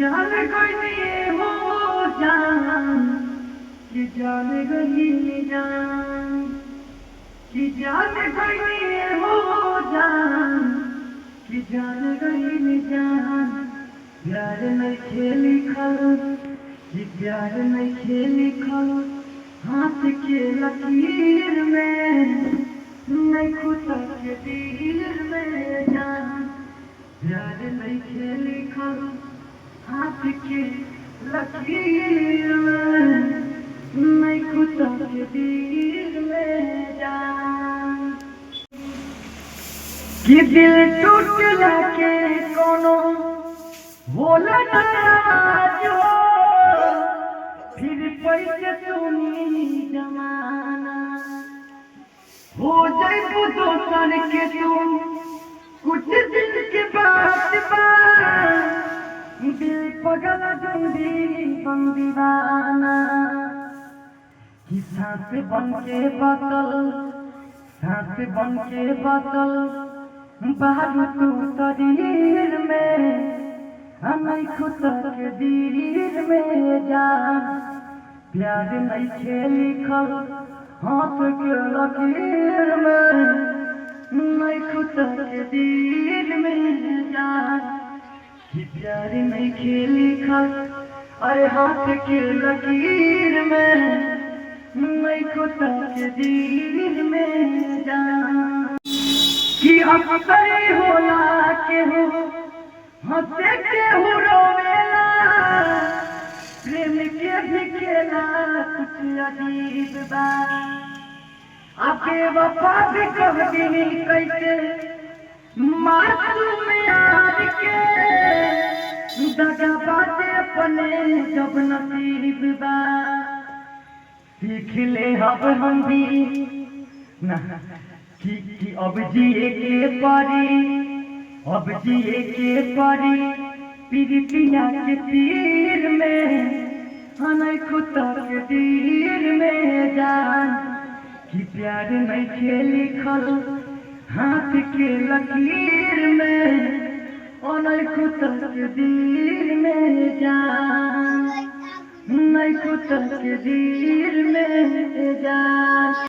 जान गई हो जान कि जान गई जान कि जान गई हो जान कि जान गई जान प्यार में खेली खल कि प्यार में खेली खल हाथ के लकीर में नहीं खुदा के दिल में जान प्यार में खेली खल हाथ के लकीर में नहीं खुदा के दिल में जान कि दिल टूटला के कोनो होला नाराज हो फिर पैसे सुनी जमाना हो जाए दोसर के तुम कुछ दिन के बाद दिल पगल बन दीवाना कि सांस बन के बदल बारू तू शरीर में नहीं खुदा के दिल में जान प्यार नहीं खेली खल हाथ के लकीर में नहीं खुदा के दिल में जान कि प्यार नहीं खेली खल अरे हाथ के लकीर में नहीं खुदा के दिल में जान कि अक्सर होला के हो हंसे के हो रोवेला प्रेम के भी खेला कुछ अजीब बा आपके वफा भी कह दी कैसे मासूम यार के दगा बाते अपने जब नसीब बा सीख ले अब हम भी ना कि अब जिए के परी पीरितिया के तीर में हमें खुदा के दिल में जान कि प्यार नहीं खेली खल हाथ के लकीर में नहीं खुदा के दिल में जान नहीं खुदा के दिल में जान।